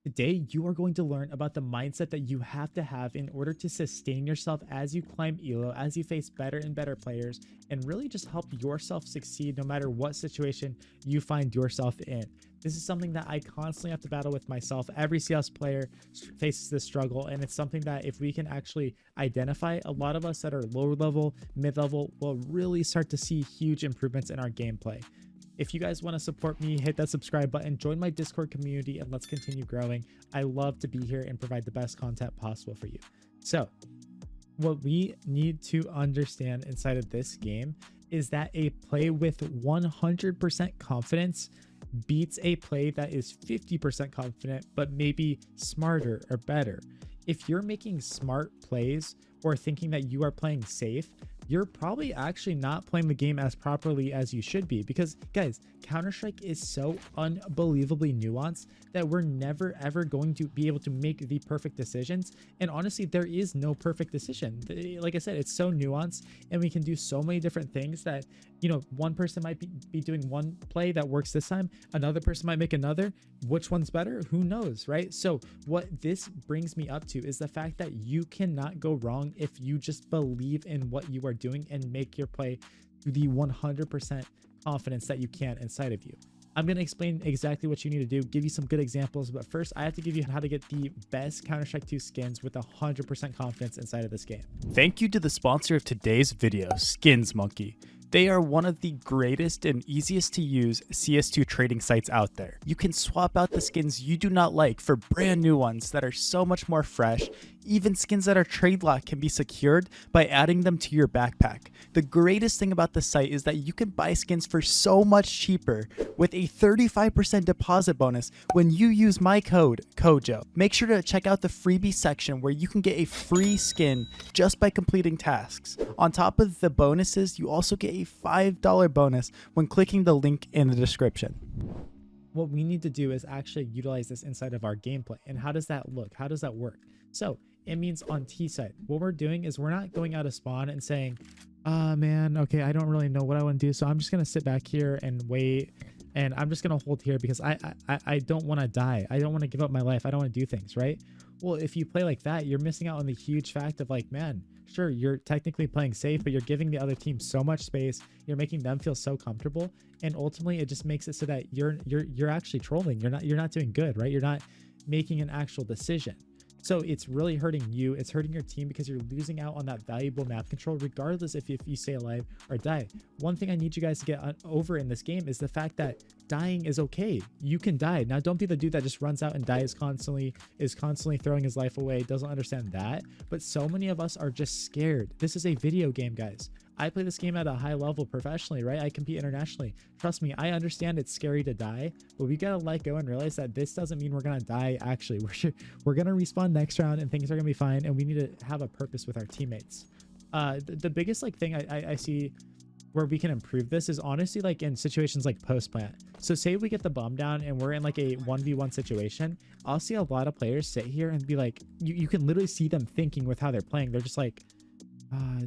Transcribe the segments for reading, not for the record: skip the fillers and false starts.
Today, you are going to learn about the mindset that you have to have in order to sustain yourself as you climb ELO, as you face better and better players, and really just help yourself succeed no matter what situation you find yourself in. This is something that I constantly have to battle with myself. Every CS player faces this struggle, and it's something that if we can actually identify, a lot of us that are lower level, mid level, will really start to see huge improvements in our gameplay. If you guys want to support me, hit that subscribe button, join my Discord community, and let's continue growing. I love to be here and provide the best content possible for you. So, what we need to understand inside of this game is that a play with 100% confidence beats a play that is 50% confident, but maybe smarter or better. If you're making smart plays or thinking that you are playing safe, you're probably actually not playing the game as properly as you should be, because guys, Counter-Strike is so unbelievably nuanced that we're never ever going to be able to make the perfect decisions. And honestly, there is no perfect decision. Like I said, it's so nuanced and we can do so many different things that, you know, one person might be doing one play that works this time, another person might make another. Which one's better? Who knows, right? So what this brings me up to is the fact that you cannot go wrong if you just believe in what you are doing and make your play to the 100% confidence that you can inside of you. I'm going to explain exactly what you need to do, give you some good examples, but first I have to give you how to get the best Counter-Strike 2 skins with 100% confidence inside of this game. Thank you to the sponsor of today's video, Skins Monkey. They are one of the greatest and easiest to use CS2 trading sites out there. You can swap out the skins you do not like for brand new ones that are so much more fresh. Even skins that are trade locked can be secured by adding them to your backpack. The greatest thing about the site is that you can buy skins for so much cheaper with a 35% deposit bonus when you use my code, KOJO. Make sure to check out the freebie section where you can get a free skin just by completing tasks. On top of the bonuses, you also get a $5 bonus when clicking the link in the description. What we need to do is actually utilize this inside of our gameplay. And how does that look? How does that work? So it means on T side, what we're doing is we're not going out of spawn and saying, man, okay, I don't really know what I want to do, so I'm just going to sit back here and wait, and I'm just going to hold here because I don't want to die. I don't want to give up my life. I don't want to do things, right? Well, if you play like that, you're missing out on the huge fact of like, man, sure, you're technically playing safe, but you're giving the other team so much space. You're making them feel so comfortable, and ultimately it just makes it so that you're actually trolling. You're not doing good, right? You're not making an actual decision. So it's really hurting you. It's hurting your team because you're losing out on that valuable map control, regardless if you stay alive or die. One thing I need you guys to get over in this game is the fact that dying is okay. You can die. Now, don't be the dude that just runs out and dies constantly, is constantly throwing his life away, doesn't understand that. But so many of us are just scared. This is a video game, guys. I play this game at a high level professionally, right? I compete internationally. Trust me, I understand it's scary to die, but we gotta let go and realize that this doesn't mean we're gonna die. Actually, we're gonna respawn next round and things are gonna be fine, and we need to have a purpose with our teammates. The biggest like thing I see where we can improve this is honestly like in situations like post plant. So say we get the bomb down and we're in like a 1v1 situation, I'll see a lot of players sit here and be like, you can literally see them thinking with how they're playing. They're just like,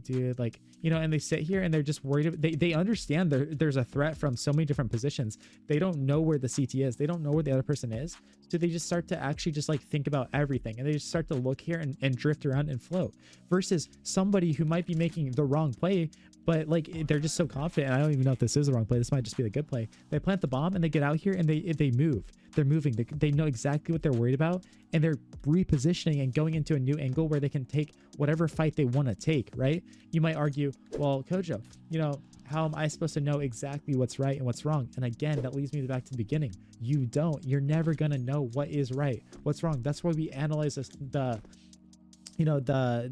dude, like, you know, and they sit here and they're just worried. They understand there's a threat from so many different positions. They don't know where the CT is. They don't know where the other person is. So they just start to actually just like think about everything, and they just start to look here and drift around and float, versus somebody who might be making the wrong play, but like they're just so confident. I don't even know if this is the wrong play. This might just be the good play. They plant the bomb and they get out here and they move. They're moving. They know exactly what they're worried about, and they're repositioning and going into a new angle where they can take whatever fight they want to take, right? You might argue, well, Kojo, you know, how am I supposed to know exactly what's right and what's wrong? And again, that leads me back to the beginning. You don't. You're never going to know what is right, what's wrong. That's why we analyze the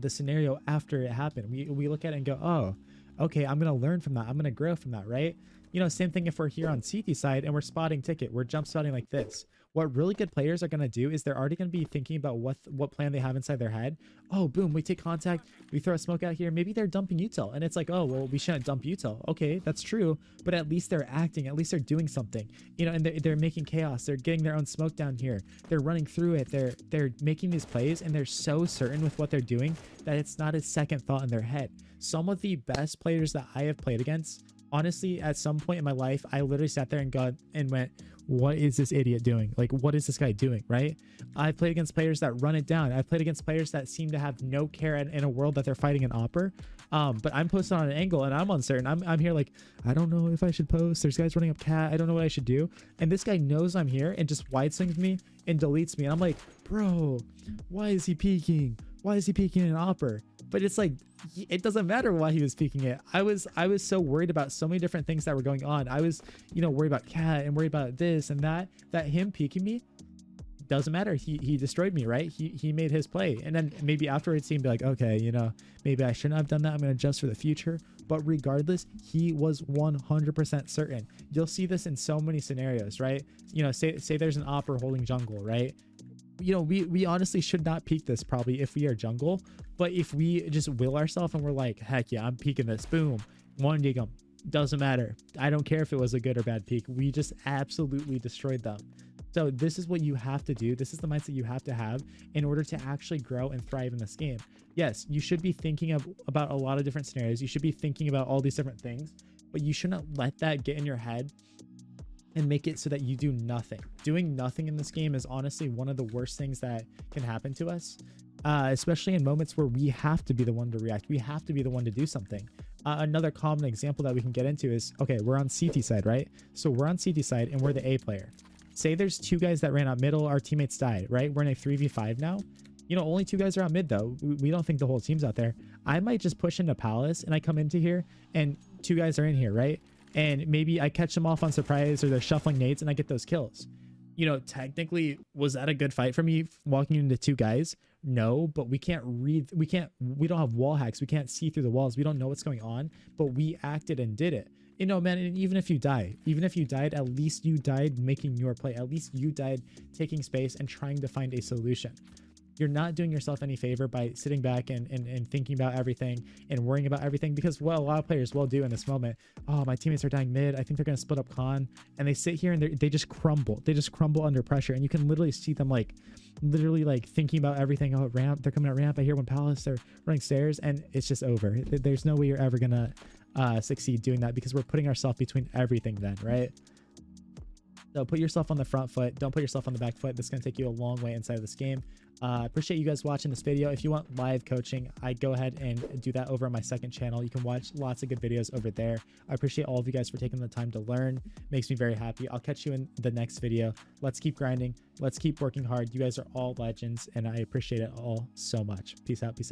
scenario after it happened. We look at it and go, oh, okay, I'm going to learn from that. I'm going to grow from that, right? You know, same thing if we're here on CT side and we're spotting ticket, we're jump spotting like this. What really good players are going to do is they're already going to be thinking about what plan they have inside their head. Oh, boom, we take contact, we throw a smoke out here. Maybe they're dumping util, and it's like, oh, well, we shouldn't dump util. Okay, that's true, but at least they're acting, at least they're doing something, you know, and they're making chaos. They're getting their own smoke down here. They're running through it. They're making these plays, and they're so certain with what they're doing that it's not a second thought in their head. Some of the best players that I have played against honestly, at some point in my life, I literally sat there and went, what is this idiot doing? Like, what is this guy doing? Right? I've played against players that run it down. I've played against players that seem to have no care in a world that they're fighting an opper. But I'm posted on an angle and I'm uncertain. I'm here like, I don't know if I should post. There's guys running up cat. I don't know what I should do. And this guy knows I'm here and just wide swings me and deletes me. And I'm like, bro, why is he peeking? Why is he peeking an opper? But it's like, it doesn't matter why he was peeking it. I was so worried about so many different things that were going on. I was, worried about cat and worried about this and that him peeking me doesn't matter. He destroyed me, right? He made his play. And then maybe afterwards he'd be like, okay, maybe I shouldn't have done that. I'm going to adjust for the future. But regardless, he was 100% certain. You'll see this in so many scenarios, right? Say there's an opper holding jungle, right? We honestly should not peek this probably if we are jungle, but if we just will ourselves and we're like, heck yeah, I'm peeking this, boom, one dig them, doesn't matter. I don't care if it was a good or bad peek. We just absolutely destroyed them. So this is what you have to do. This is the mindset you have to have in order to actually grow and thrive in this game. Yes, you should be thinking about a lot of different scenarios. You should be thinking about all these different things, but you shouldn't let that get in your head and make it so that you do nothing. Doing nothing in this game is honestly one of the worst things that can happen to us, especially in moments where we have to be the one to react. We have to be the one to do something. Another common example that we can get into is, okay, we're on CT side, right? So we're on CT side and we're the A player. Say there's two guys that ran out middle, our teammates died, right? We're in a 3v5 now. Only two guys are out mid though. We don't think the whole team's out there. I might just push into Palace and I come into here and two guys are in here, right? And maybe I catch them off on surprise or they're shuffling nades and I get those kills. Technically, was that a good fight for me walking into two guys? No, but we don't have wall hacks. We can't see through the walls. We don't know what's going on, but we acted and did it. Man, and even if you died, at least you died making your play. At least you died taking space and trying to find a solution. You're not doing yourself any favor by sitting back and thinking about everything and worrying about everything, because what a lot of players will do in this moment, oh, my teammates are dying mid, I think they're going to split up con, and they sit here and they just crumble. They just crumble under pressure, and you can literally see them literally thinking about everything. Oh, ramp, they're coming at ramp, I hear one Palace, they're running stairs, and it's just over. There's no way you're ever going to succeed doing that, because we're putting ourselves between everything then, right? So put yourself on the front foot. Don't put yourself on the back foot. This is going to take you a long way inside of this game. Appreciate you guys watching this video. If you want live coaching, I go ahead and do that over on my second channel. You can watch lots of good videos over there. I appreciate all of you guys for taking the time to learn. Makes me very happy. I'll catch you in the next video. Let's keep grinding. Let's keep working hard. You guys are all legends, and I appreciate it all so much. Peace out. Peace out.